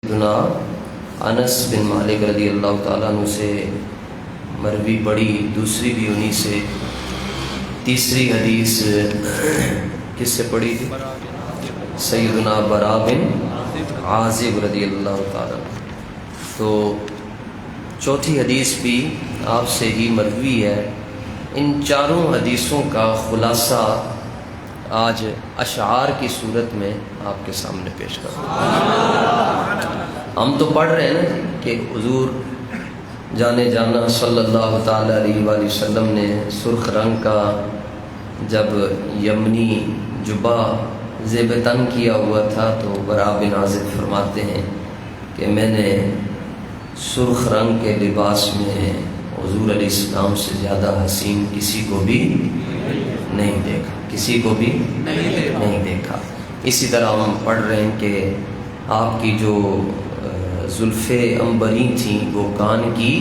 سیدنا انس بن مالک رضی اللہ تعالیٰ عنہ سے مروی پڑھی، دوسری بھی انہی سے، تیسری حدیث کس سے پڑھی تھی؟ سیدنا براء بن عازب رضی اللہ تعالیٰ عنہ۔ تو چوتھی حدیث بھی آپ سے ہی مروی ہے۔ ان چاروں حدیثوں کا خلاصہ آج اشعار کی صورت میں آپ کے سامنے پیش کروں۔ ہم تو پڑھ رہے ہیں نا کہ حضور جانے جانا صلی اللہ تعالیٰ علیہ وآلہ وسلم نے سرخ رنگ کا جب یمنی جبہ زیب تن کیا ہوا تھا تو براء بن عازب فرماتے ہیں کہ میں نے سرخ رنگ کے لباس میں حضور علیہ السلام سے زیادہ حسین کسی کو بھی نہیں دیکھا، کسی کو بھی نہیں دیکھا۔ اسی طرح ہم پڑھ رہے ہیں کہ آپ کی جو زلفیں عنبری تھیں وہ کان کی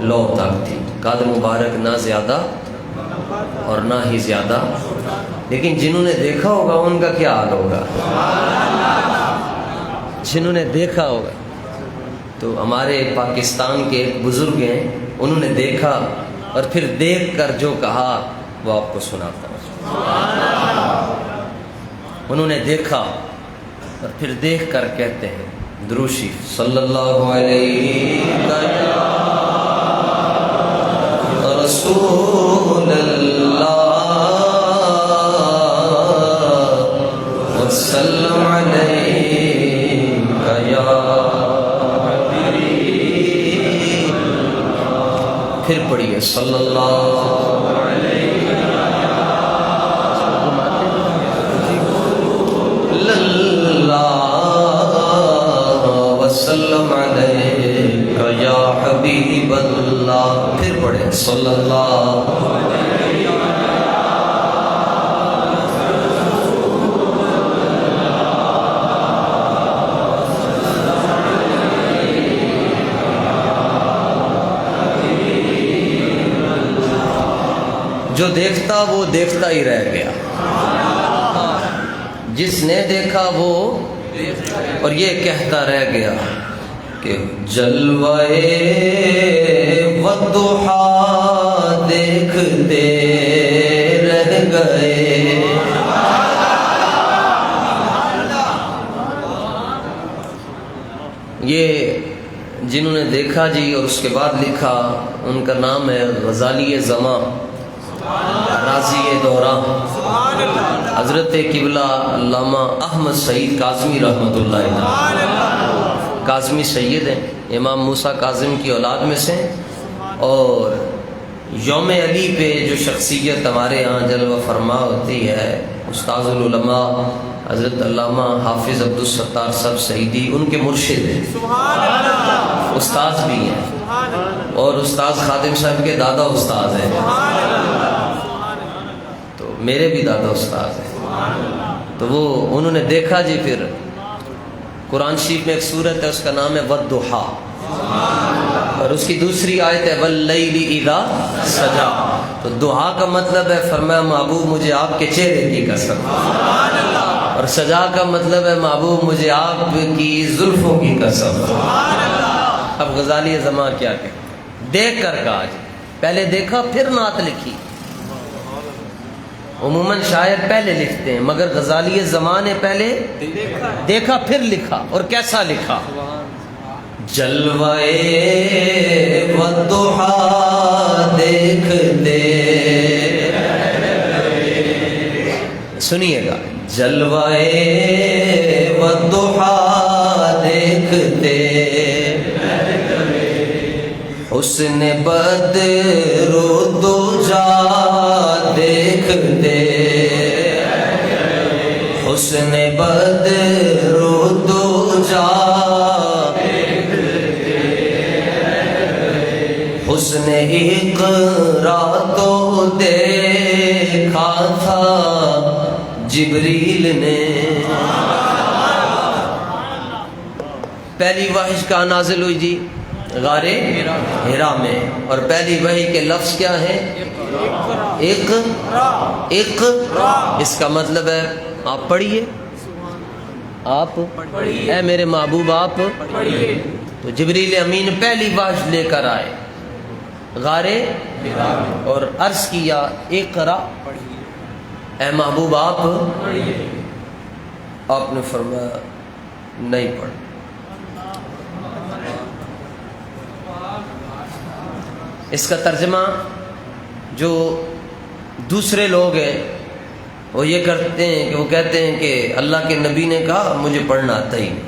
لو تک تھی، قد مبارک نہ زیادہ اور نہ ہی زیادہ، لیکن جنہوں نے دیکھا ہوگا ان کا کیا حال ہوگا؟ جنہوں نے دیکھا ہوگا۔ تو ہمارے پاکستان کے ایک بزرگ ہیں، انہوں نے دیکھا اور پھر دیکھ کر جو کہا وہ آپ کو سناتا ہوں۔ انہوں نے دیکھا اور پھر دیکھ کر کہتے ہیں دروشی صلی اللہ علیہ رسول اللہ وسلم علیہ یا حبیب، پھر پڑھیے صلی اللہ وسلم علیہ یا حبیب اللہ، پھر پڑھیں صلی اللہ۔ جو دیکھتا وہ دیکھتا ہی رہ گیا، جس نے دیکھا وہ اور یہ کہتا رہ گیا کہ جلوے والضحا دیکھتے رہ گئے۔ یہ جنہوں نے دیکھا جی اور اس کے بعد لکھا، ان کا نام ہے غزالی زماں راضی دوران، حضرت قبلہ علامہ احمد سعید کاظمی رحمۃ اللہ علیہ، کاظمی سید ہیں، امام موسیٰ کاظم کی اولاد میں سے، اور یوم علی پہ جو شخصیت ہمارے ہاں جلوہ فرما ہوتی ہے استاذ العلماء حضرت علامہ حافظ عبدالستار صاحب سعیدی، ان کے مرشد ہیں، استاذ بھی ہیں، اور استاذ خادم صاحب کے دادا استاذ ہیں، تو میرے بھی دادا استاذ ہیں۔ تو وہ انہوں نے دیکھا جی، پھر قرآن شریف میں ایک سورت ہے اس کا نام ہے والضحا، اور اس کی دوسری آیت ہے واللیل اذا سجا، تو دعا کا مطلب ہے فرمایا محبوب مجھے آپ کے چہرے کی قسم، اور سجا کا مطلب ہے محبوب مجھے آپ کی زلفوں کی قسم۔ اب غزالی زماں کیا کہ دیکھ کر کہا جی، پہلے دیکھا پھر نعت لکھی۔ عموماً شاعر پہلے لکھتے ہیں، مگر غزالی زماں نے پہلے دیکھا پھر لکھا، اور کیسا لکھا؟ جلوے والضحا دیکھتے، سنیے گا، جلوے والضحا دیکھتے، حسن بدر و دجا دیکھتے، حسن بدر و دجا، حسن اقرا تو دیکھا تھا جبریل نے۔ پہلی وحی کہاں نازل ہوئی جی؟ غار حرا میں، اور پہلی وحی کے لفظ کیا ہیں؟ اقرا۔ اس کا مطلب ہے آپ پڑھیے، آپ اے میرے محبوب آپ تو جبریل امین پہلی وحی لے کر آئے غارے اور عرض کیا اقرا، اے محبوب آپ نے فرمایا نہیں پڑھ۔ اس کا ترجمہ جو دوسرے لوگ ہیں وہ یہ کرتے ہیں کہ وہ کہتے ہیں کہ اللہ کے نبی نے کہا مجھے پڑھنا آتا ہی نہیں،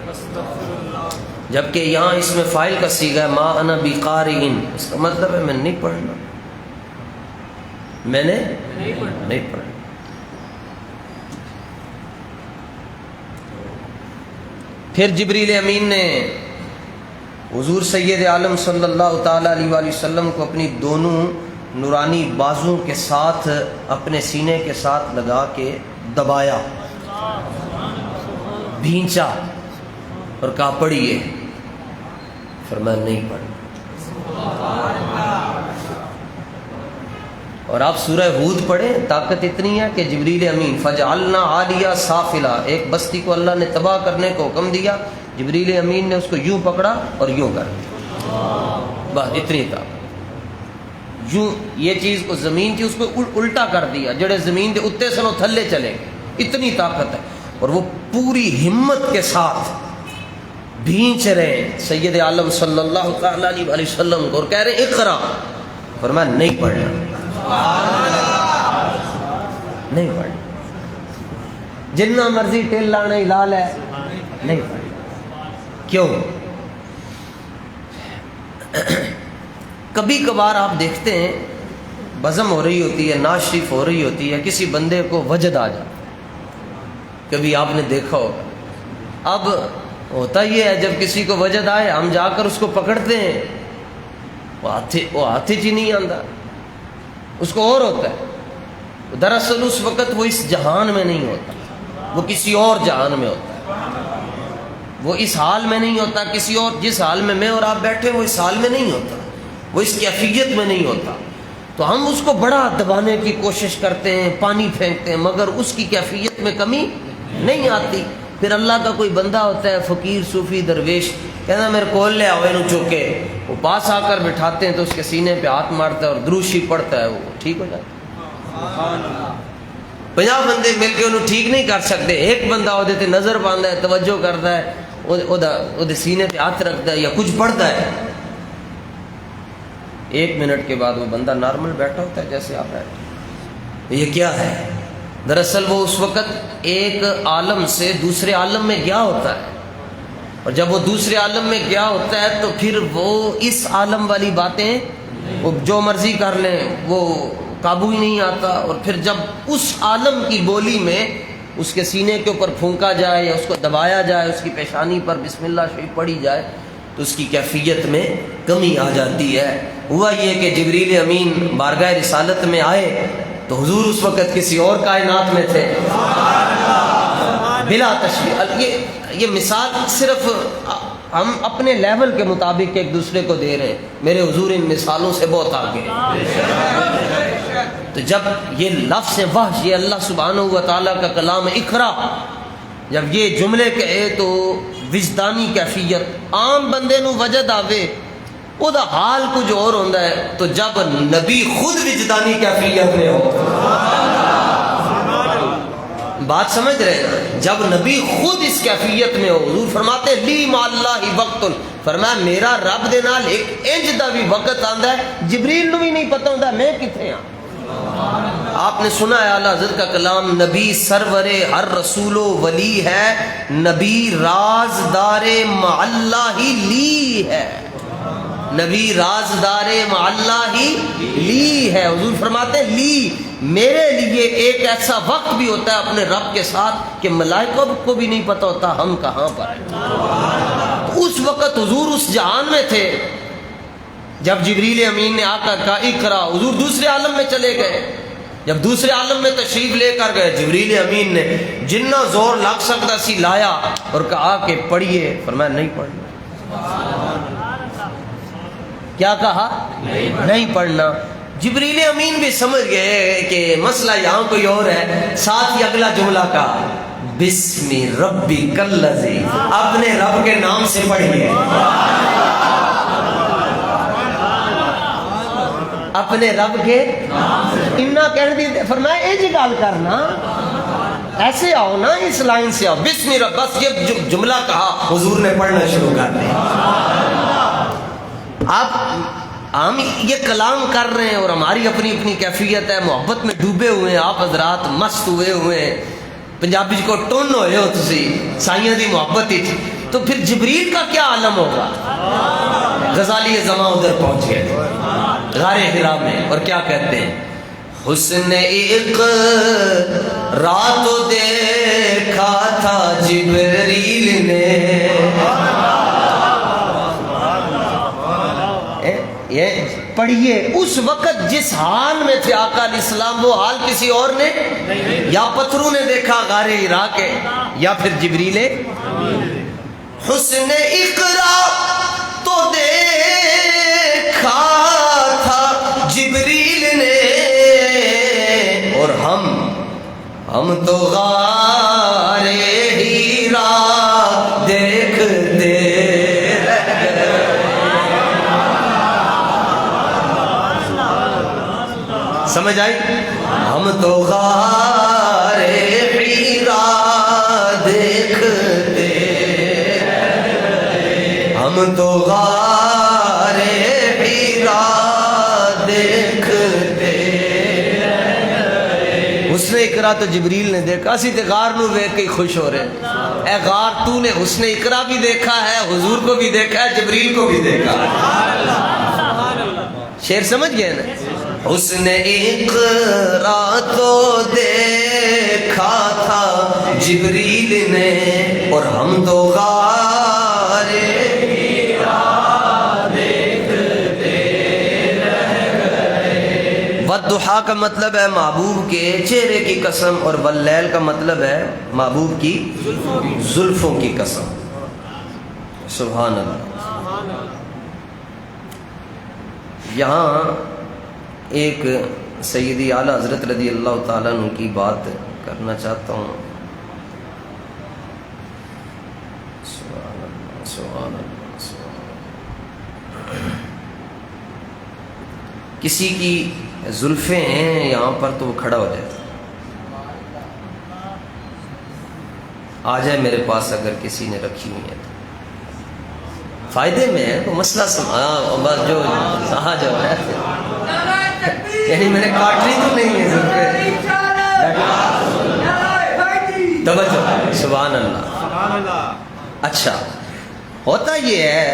جبکہ یہاں اس میں فاعل کا صیغہ ہے ما انا بقارئ، اس کا مطلب ہے میں نہیں پڑھنا، میں نے نہیں پڑھنا۔ پھر جبریل امین نے حضور سید عالم صلی اللہ تعالی علیہ وآلہ وسلم کو اپنی دونوں نورانی بازوں کے ساتھ اپنے سینے کے ساتھ لگا کے دبایا، بھینچا اور کہا پڑھیے، فرمایا نہیں پڑھنا۔ اور آپ سورہ ہود پڑھیں، طاقت اتنی ہے کہ جبریل امین فجعلنا عالیہ سافلہ، ایک بستی کو اللہ نے تباہ کرنے کو حکم دیا، جبریل امین نے اس کو یوں پکڑا اور یوں کر دیا، بس اتنی طاقت، یوں یہ چیز کو زمین تھی اس کو الٹا کر دیا، جڑے زمین دے اتنے سنو تھلے چلے گئے، اتنی طاقت ہے۔ اور وہ پوری ہمت کے ساتھ بھینچ رہے ہیں سید عالم صلی اللہ تعالی علیہ وسلم کو اور کہہ رہے اقرا، فرمایا نہیں پڑھنا، نہیں پڑھنا، جتنا مرضی ٹیل لانا ہی لال ہے، نہیں پڑھنا۔ کیوں؟ کبھی کبھار آپ دیکھتے ہیں بزم ہو رہی ہوتی ہے، ناز شریف ہو رہی ہوتی ہے، کسی بندے کو وجد آ جاتا، کبھی آپ نے دیکھا ہوگا۔ اب ہوتا یہ ہے جب کسی کو وجد آئے ہم جا کر اس کو پکڑتے ہیں، وہ ہاتھ ہی نہیں آتا، اس کو اور ہوتا ہے، دراصل اس وقت وہ اس جہان میں نہیں ہوتا، وہ کسی اور جہان میں ہوتا ہے، وہ اس حال میں نہیں ہوتا، کسی اور جس حال میں میں اور آپ بیٹھے وہ اس حال میں نہیں ہوتا، وہ اس کیفیت میں نہیں ہوتا، تو ہم اس کو بڑا دبانے کی کوشش کرتے ہیں، پانی پھینکتے ہیں، مگر اس کی کیفیت میں کمی نہیں آتی۔ پھر اللہ کا کوئی بندہ ہوتا ہے فقیر صوفی درویش، کہنا میرے کول لے آؤ انہوں چوکے، وہ پاس آ کر بٹھاتے ہیں تو اس کے سینے پہ ہاتھ مارتا ہے اور دروشی پڑھتا ہے، وہ ٹھیک ہو جاتا ہے۔ 50 بندے مل کے انہوں ٹھیک نہیں کر سکتے، ایک بندہ وہ دیتے نظر باندھا ہے، توجہ کرتا ہے، وہ سینے پہ ہاتھ رکھتا ہے یا کچھ پڑھتا ہے، 1 منٹ کے بعد وہ بندہ نارمل بیٹھا ہوتا ہے جیسے آپ بیٹھے۔ یہ کیا ہے؟ دراصل وہ اس وقت ایک عالم سے دوسرے عالم میں گیا ہوتا ہے، اور جب وہ دوسرے عالم میں گیا ہوتا ہے تو پھر وہ اس عالم والی باتیں وہ جو مرضی کر لیں وہ قابو ہی نہیں آتا، اور پھر جب اس عالم کی بولی میں اس کے سینے کے اوپر پھونکا جائے یا اس کو دبایا جائے، اس کی پیشانی پر بسم اللہ شریف پڑھی جائے تو اس کی کیفیت میں کمی آ جاتی ہے۔ ہوا یہ کہ جبریل امین بارگاہ رسالت میں آئے تو حضور اس وقت کسی اور کائنات میں تھے، بلا تشبیہ۔ یہ مثال صرف ہم اپنے لیول کے مطابق ایک دوسرے کو دے رہے ہیں، میرے حضور ان مثالوں سے بہت آگے ہیں۔ تو جب یہ لفظ وحی، یہ اللہ سبحانہ و تعالیٰ کا کلام اقرا، جب یہ جملے کہے تو وجدانی کیفیت عام بندے نو وجد آوے وہ دا حال کچھ اور ہوتا ہے، تو جب نبی خود وجدانی کیفیت میں ہو، بات سمجھ رہے ہیں، جب نبی خود اس کیفیت میں ہو، حضور فرماتے لی ما اللہ وقت، فرمایا میرا رب دے نال ایک انج دا بھی وقت آندا ہے جبریل نو بھی نہیں پتہ ہوندا میں کتنے ہاں۔ آپ نے سنا ہے اعلیٰ حضرت کا کلام، نبی سرور ہر رسول و ولی ہے، نبی رازدار مع اللہ ہی لی ہے، نبی رازدار مع اللہ ہی لی ہے۔ حضور فرماتے ہیں لی، میرے لیے ایک ایسا وقت بھی ہوتا ہے اپنے رب کے ساتھ کہ ملائکہ کو بھی نہیں پتہ ہوتا ہم کہاں پر ہیں۔ اس وقت حضور اس جہان میں تھے جب جبریل امین نے آ کر کہا اقرا، حضور دوسرے عالم میں چلے گئے۔ جب دوسرے عالم میں تشریف لے کر گئے، جبریل امین نے جنہ زور لگ سکتا سی لایا اور کہا کہ پڑھیے، فرمایا نہیں پڑھنا۔ کیا کہا؟ نہیں پڑھنا۔ جبریل امین بھی سمجھ گئے کہ مسئلہ یہاں کوئی اور ہے، ساتھ ہی اگلا جملہ کہا بسم ربک الذی، اپنے رب کے نام سے پڑھیے، اپنے رب کے انہا کہہ دی، فرمایا اے جی گال کرنا، ایسے آؤ نا، اس لائن سے آؤ، بسم رب، بس یہ جملہ کہا حضور نے پڑھنا شروع کر دیا۔ آپ ہم یہ کلام کر رہے ہیں اور ہماری اپنی اپنی کیفیت ہے، محبت میں ڈوبے ہوئے ہیں، آپ حضرات مست ہوئے ہوئے ہیں، پنجابی کو ٹون ہوئے ہو تسی سائیاں دی محبت ہی، تو پھر جبریل کا کیا عالم ہوگا؟ غزالی زمان ادھر پہنچ گئے غار حرا میں، اور کیا کہتے ہیں؟ حسن ایک رات دیکھا تھا جبریل نے، یہ پڑھیے، اس وقت جس حال میں تھے آقا علیہ السلام وہ حال کسی اور نے، یا پتھروں نے دیکھا غار حرا کے، یا پھر جبریل۔ حسن اقرا تو دیکھا تھا جبریل نے، اور ہم تو غار حرا دیکھتے سمجھ آئی؟ ہم تو غار حرا دیکھتے، ہم تو غار حرا دیکھتے، حسن اقرا تو جبریل نے دیکھا، اسی تے غار نو ویکھ کے خوش ہو رہے ہیں، اے غار تو نے حسن اقرا بھی دیکھا ہے، حضور کو بھی دیکھا ہے، جبریل کو بھی دیکھا ہے۔ شعر سمجھ گئے نا؟ حسن اقرا تو دیکھا تھا جبریل نے، اور ہم تو غار حرا دیکھتے رہ گئے۔ والضحیٰ کا مطلب ہے محبوب کے چہرے کی قسم، اور واللیل کا مطلب ہے محبوب کی زلفوں کی قسم۔ سبحان اللہ۔ یہاں ایک سیدی اعلیٰ حضرت رضی اللہ تعالیٰ عنہ کی بات کرنا چاہتا ہوں۔ سبحان اللہ، سبحان اللہ، سبحان اللہ۔ کسی کی زلفیں ہیں یہاں پر تو وہ کھڑا ہو جاتا، آ جائے میرے پاس اگر کسی نے رکھی ہوئی ہے تو فائدے میں ہے، تو مسئلہ بس جو کہا جو ہے، یعنی میں نے کاٹنی تو نہیں ہے زلفیں، توجہ، سبحان اللہ۔ اچھا، ہوتا یہ ہے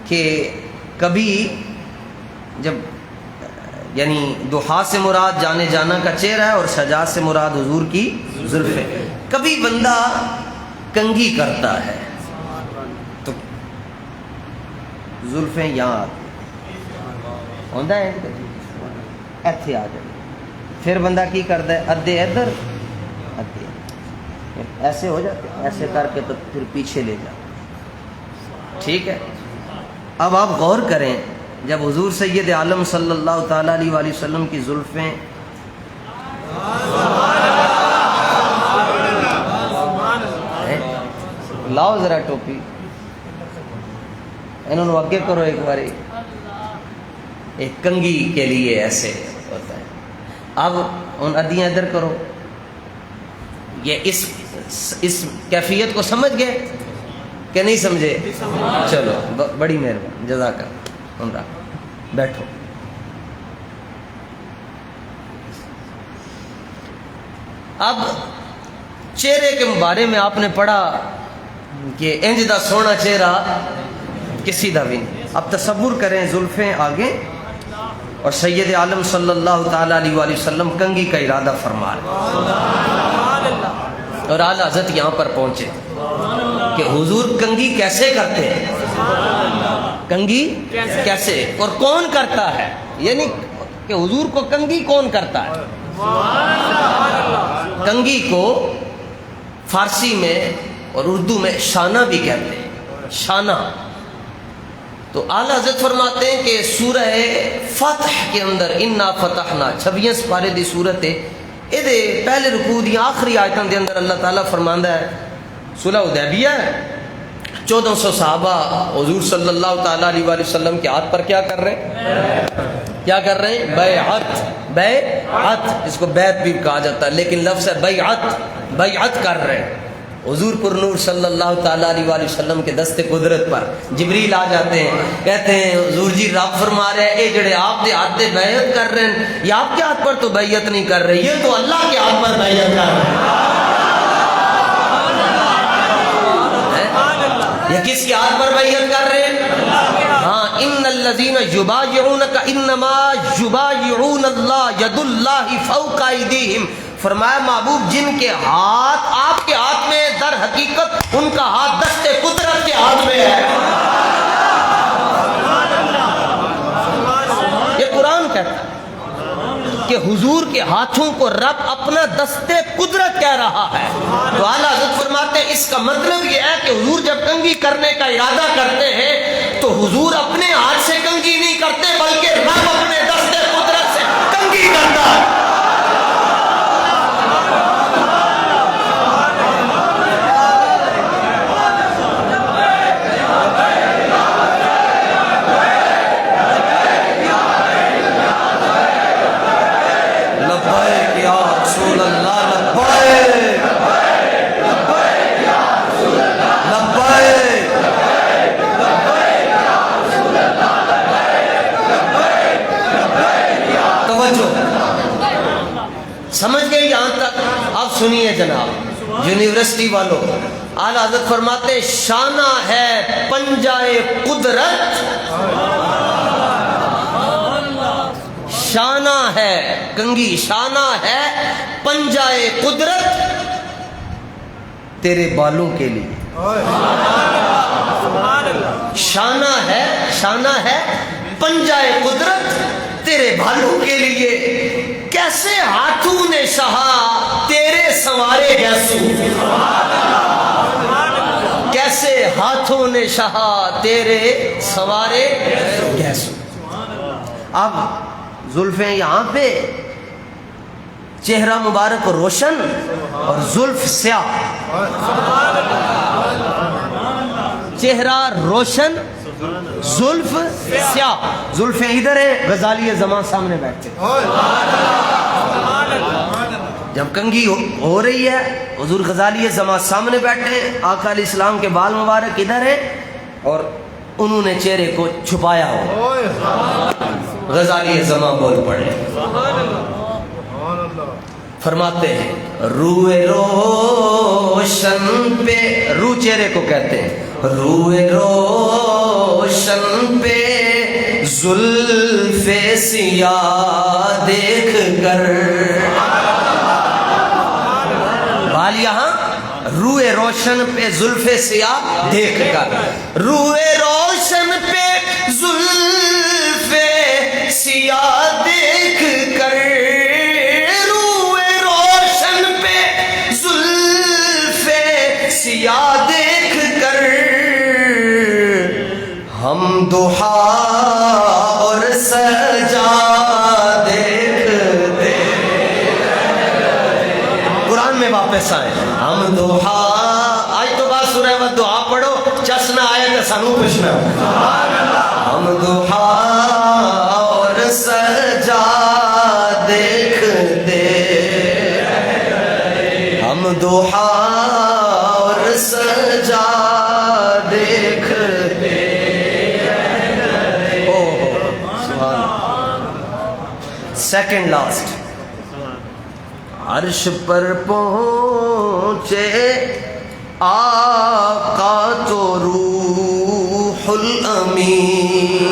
کہ کبھی جب یعنی ضحیٰ سے مراد جانے جانا کا چہرہ ہے، اور شجاع سے مراد حضور کی زلفیں، کبھی بندہ کنگھی کرتا ہے تو زلفیں یہاں آتی ہوتا ہے، ایتھے آ جائے، پھر بندہ کی کرتا ہے ادھے ادھر ادھے ایسے ہو جاتے، ایسے کر کے تو پھر پیچھے لے جاتے، ٹھیک ہے۔ اب آپ غور کریں، جب حضور سید عالم صلی اللہ تعالیٰ علیہ وآلہ وسلم کی زلفیں لاؤ ذرا ٹوپی، انہوں نے آگے کرو ایک باری، ایک کنگھی کے لیے ایسے ہوتا ہے۔ اب ان ادیاں ادھر کرو، یہ اس کیفیت کو سمجھ گئے کہ نہیں سمجھے؟ چلو بڑی مہربانی، جزاک اللہ، بیٹھو۔ اب چہرے کے بارے میں آپ نے پڑھا کہ انج دا سونا چہرہ کسی دا بھی نہیں۔ اب تصور کریں زلفیں آگے اور سید عالم صلی اللہ تعالیٰ علیہ وآلہ وسلم کنگھی کا ارادہ فرما رہے، اور اعلیٰ حضرت یہاں پر پہنچے کہ حضور کنگھی کیسے کرتے ہیں، کنگھی کیسے اور کون کرتا ہے، یعنی کہ حضور کو کنگھی کون کرتا ہے۔ کنگھی کو فارسی میں اور اردو میں شانہ بھی کہتے ہیں، شانہ۔ تو اعلیٰ حضرت فرماتے ہیں کہ سورہ فتح کے اندر انا فتحنا 26 پارے دی صورت ہے، یہ پہلے رکوع دی آخری آیتوں دے اندر اللہ تعالیٰ فرماندا ہے صلح حدیبیہ 1400 صحابہ حضور صلی اللہ تعالیٰ علیہ وآلہ وسلم کے ہاتھ پر کیا کر رہے ہیں؟ کیا کر رہے ہیں؟ بیعت، اس کو بیعت بھی کہا جاتا ہے لیکن لفظ ہے بیعت کر رہے ہیں حضور پر نور صلی اللہ تعالیٰ علیہ وآلہ وسلم کے دست قدرت پر جبریل آ جاتے ہیں، کہتے ہیں حضور جی رب فرما رہے ہیں اے جڑے آپ دے ہاتھ دے بیعت کر رہے ہیں یہ آپ کے ہاتھ پر تو بیعت نہیں کر رہے، یہ تو اللہ کے ہاتھ پر بیعت کر رہے ہیں۔ یہ کس کے ہاتھ پر بیعت کر رہے ہیں؟ ہاں، ان الذین یبایعونک انما یبایعون اللہ ید اللہ فوق ایدیہم، فرمایا محبوب جن کے ہاتھ آپ کے ہاتھ میں در حقیقت ان کا ہاتھ دست قدرت کے ہاتھ میں ہے۔ یہ قرآن کہتا ہے کہ حضور کے ہاتھوں کو رب اپنا دست قدرت کہہ رہا ہے۔ تو اعلیٰ حضرت فرماتے ہیں اس کا مطلب یہ ہے کہ حضور جب کنگھی کرنے کا ارادہ کرتے ہیں تو حضور اپنے ہاتھ سے کنگھی نہیں کرتے بلکہ رب اپنے دست قدرت سے کنگھی کرتا ہے۔ سمجھ گئے یہاں تک؟ اب سنیے جناب یونیورسٹی والوں، اعلیٰ حضرت فرماتے شانہ ہے پنجائے قدرت، شانہ ہے کنگھی، شانہ ہے پنجائے قدرت تیرے بالوں کے لیے، شانہ ہے پنجائے قدرت تیرے بالوں کے لیے، کیسے ہاتھوں نے سہا تیرے سنوارے گیسو، کیسے ہاتھوں نے سہا تیرے سنوارے گیسو۔ اب زلفیں یہاں پہ، چہرہ مبارک روشن اور زلف سیاہ، چہرہ روشن زلف سیاہ، زلفیں ادھر ہیں، غزالی زمان سامنے بیٹھے، جب کنگھی ہو رہی ہے حضور غزالی زمان سامنے بیٹھے ہیں، آقا علیہ السلام کے بال مبارک ادھر ہیں اور انہوں نے چہرے کو چھپایا ہو، غزالی زمان بول پڑے، فرماتے ہیں روئے روشن پہ، رو چہرے کو کہتے ہیں، روئے روشن پہ زلف سیاہ دیکھ کر، بال یہاں، روئے روشن پہ زلف سیاہ دیکھ کر، روئے روشن پہ زلف سیاہ دیکھ کر، روئے روشن پہ زلف سیاہ دیکھ کر، ہم ضحیٰ اور سجا دیکھتے، قرآن میں واپس آئے، ہم ضحیٰ، آج تو بات سورہ والضحیٰ پڑھو، چشنا آئے تو سنو پشنا، ہم ضحیٰ اور سجا دیکھتے، ہم ضحیٰ اور سجا دیکھتے، سیکنڈ لاسٹ، عرش پر پہنچے آقا تو روح الامین،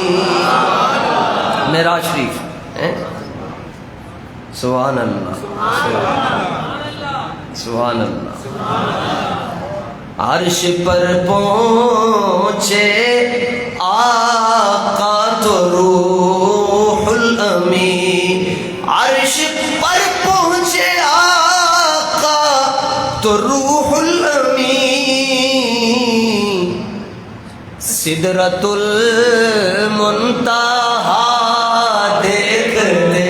معراج شریف، سبحان اللہ سبحان اللہ، عرش پر پہنچے آقا تو روح الامین، عرش پر پہنچے آقا تو روح الامین، سدرۃ المنتہا دیکھتے،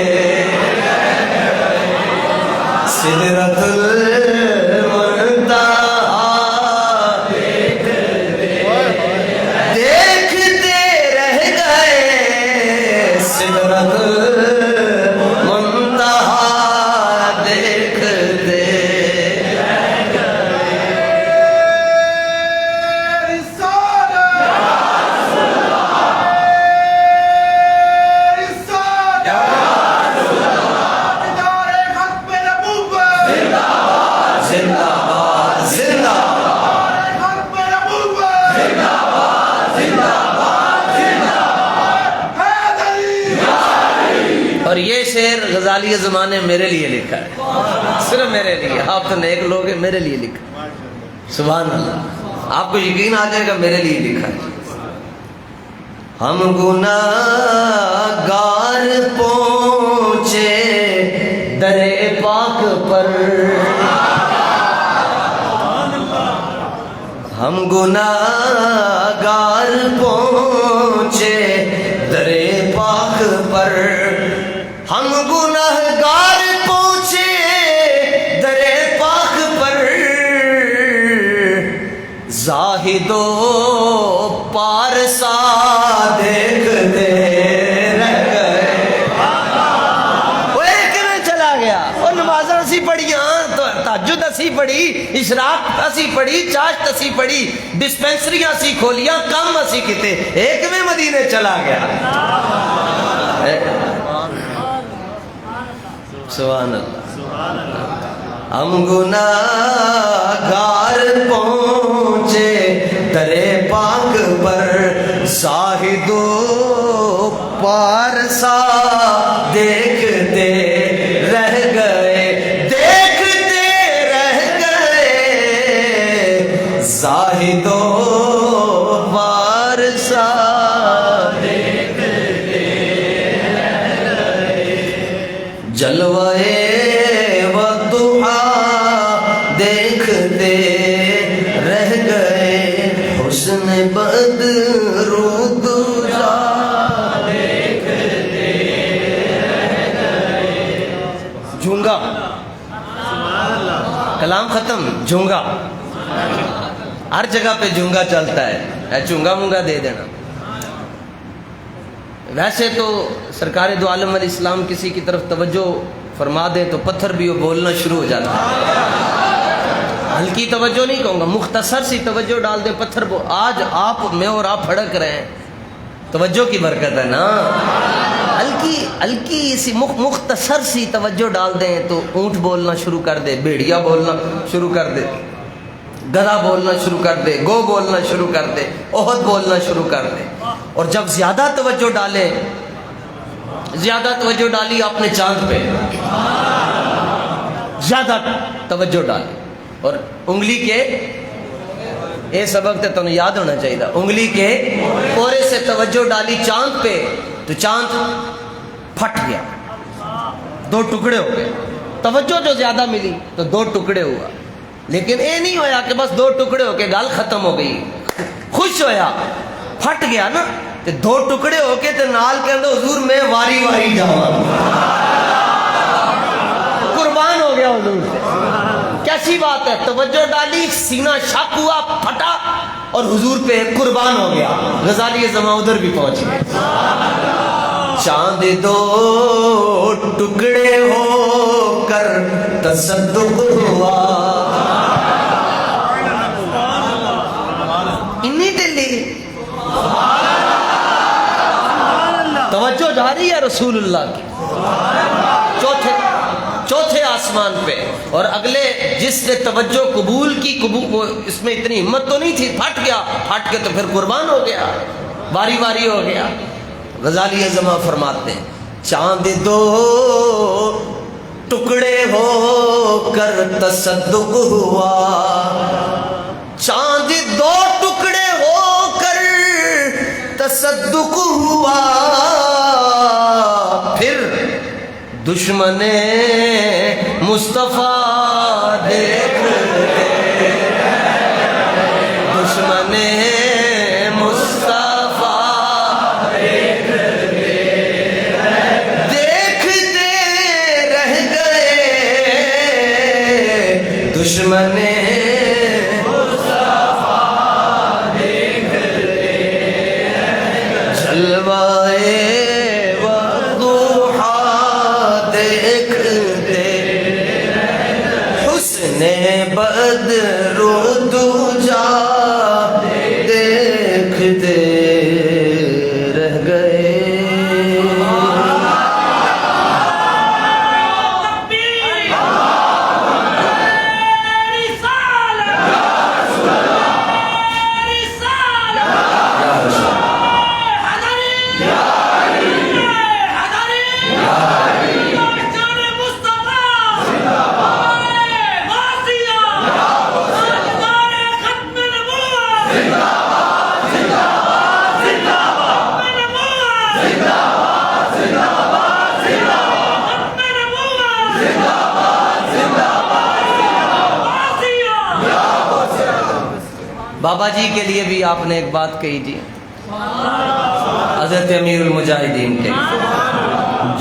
شعر غزالی زمانے میرے لیے لکھا ہے، صرف میرے لیے. آپ تو نیک لوگ ہیں، میرے لیے لکھا. سبحان اللہ. آپ کو یقین آ جائے گا میرے لیے لکھا ہے. ہم گناہ گار پہنچے درے پاک پر، ہم گناہ گار پہنچے درے پاک پر، ہم گناہ گار پہنچے درے پاک پر، زاہد و پارسا دیکھتے رہ گئے. وہ ایک میں چلا گیا. وہ نمازاں اسی پڑھیاں، تہجد اسی پڑھی، اشراق اسی پڑھی، چاشت اسی پڑھی، ڈسپینسریاں اسی کھولیاں، کم اسی کیتے، ایک میں مدینے چلا گیا. سبحان اللہ. ہم گناہ گار پہنچے درے پاک پر، زاہد و پارسا دیکھتے رہ گئے، دیکھتے رہ گئے، زاہد و پارسا دیکھتے رہ گئے، جلوے دیکھتے رہ گئے، حسن بدرود دیکھتے رہ گئے. جھونگا، کلام ختم. جھونگا ہر جگہ پہ جھونگا چلتا ہے، چونگا مونگا دے دینا. ویسے تو سرکار دو عالم علیہ السلام کسی کی طرف توجہ فرما دیں تو پتھر بھی وہ بولنا شروع ہو جاتا ہے. ہلکی توجہ نہیں کہوں گا، مختصر سی توجہ ڈال دیں پتھر. آج آپ میں اور آپ پھڑک رہے ہیں، توجہ کی برکت ہے نا. ہلکی سی مختصر سی توجہ ڈال دیں تو اونٹ بولنا شروع کر دے، بھیڑیا بولنا شروع کر دے، گدھا بولنا شروع کر دے، گو بولنا شروع کر دے، احد بولنا شروع کر دے. اور جب زیادہ توجہ ڈالیں، زیادہ توجہ ڈالی آپ نے چاند پہ، زیادہ توجہ ڈالی، اور انگلی کے یہ سبق تو تمہیں یاد ہونا چاہیے، انگلی کے پورے سے توجہ ڈالی چاند پہ تو چاند پھٹ گیا، دو ٹکڑے ہو گئے. توجہ جو زیادہ ملی تو دو ٹکڑے ہوا. لیکن یہ نہیں ہویا کہ بس دو ٹکڑے ہو کے گل ختم ہو گئی، خوش ہویا، پھٹ گیا نا تو دو ٹکڑے ہو کے تو نال کے اندر حضور میں واری واری جاواں، قربان ہو گیا حضور سے. کیسی بات ہے، توجہ ڈالی، سینہ شک ہوا، پھٹا اور حضور پہ قربان ہو گیا. غزالی زماں ادھر بھی پہنچ گئے. چاند دو ٹکڑے ہو کر تصدق ہوا، انی دلی توجہ جاری ہے رسول اللہ کی چوتھے آسمان پہ. اور اگلے جس نے توجہ قبول کی، اس میں اتنی ہمت تو نہیں تھی، پھٹ گیا، پھٹ کے تو پھر قربان ہو گیا، واری واری ہو گیا. غزالی زماں فرماتے ہیں چاند دو ٹکڑے ہو کر تصدق ہوا، چاند دو ٹکڑے ہو کر تصدق ہوا، پھر دشمن مصطفیٰ دیکھتے، دشمن مصطفیٰ دیکھتے رہ گئے، دشمن مصطفیٰ دیکھتے جلوائے بدر دوجا دیکھتے رہ گئے. بابا جی کے لیے بھی آپ نے ایک بات کہی تھی، حضرت امیر المجاہدین کے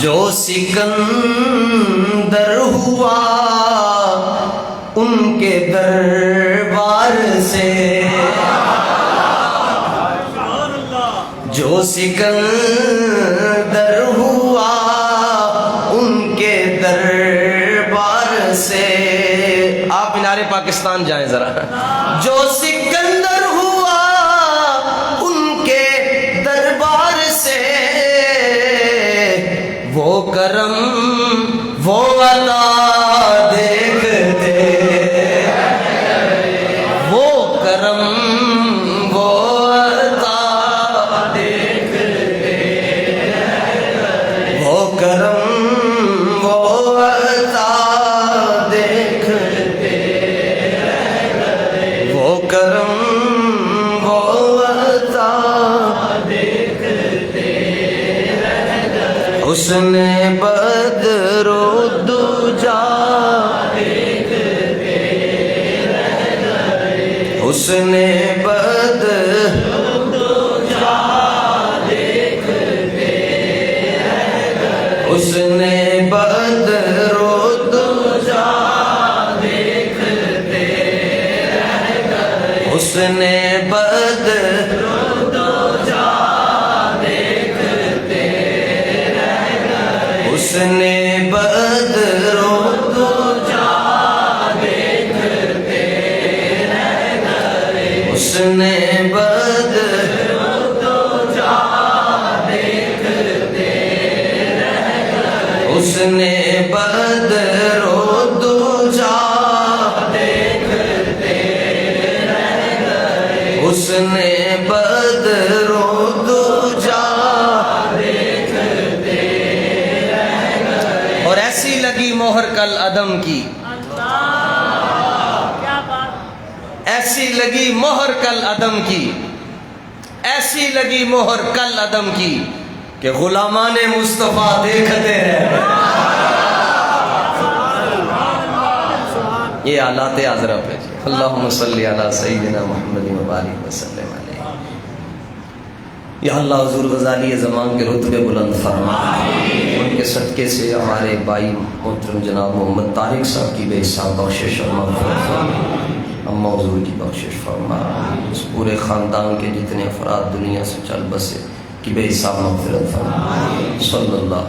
جو سکندر ہوا ان کے دربار سے، جو سکندر ہوا ان کے دربار سے، آپ مینار پاکستان جائیں ذرا، جو سکندر ہوا ان کے دربار سے، وہ کرم وہ عطا دیکھتے، وہ کرم وہ عطا دیکھتے، وہ کرم وہ عطا دیکھتے، وہ کرم وہ عطا دیکھتے، حسن بدر و دجا دیکھتے، حسن بدر و دجا دیکھتے، حسن بدر و دجا دیکھتے، حسن بدر و دجا دیکھتے، حسن بدر و دجا دیکھتے، حسن بدر و دجا دیکھتے، حسن بدر و دجا دیکھتے، حسن بدر و دجا دیکھتے، اور ایسی لگی مہر کل عدم کی، ایسی لگی مہر کل عدم کی، ایسی لگی مہر کل عدم کی کہ غلامان مصطفیٰ دیکھتے رہ گئے۔ یہ آلات عذرا پہ جی، اللہم صلی علی سیدنا محمد و بارک وسلم علیہ۔ یا اللہ حضور غزالی زمان کے رتبے بلند فرما، ان کے صدقے سے ہمارے بھائی محترم جناب محمد طارق صاحب کی بے حساب بخشش اور مغفرت فرما، اماں حضور کی بخشش فرما، اس پورے خاندان کے جتنے افراد دنیا سے چل بسے کی بے حساب مغفرت فرما، صلی اللہ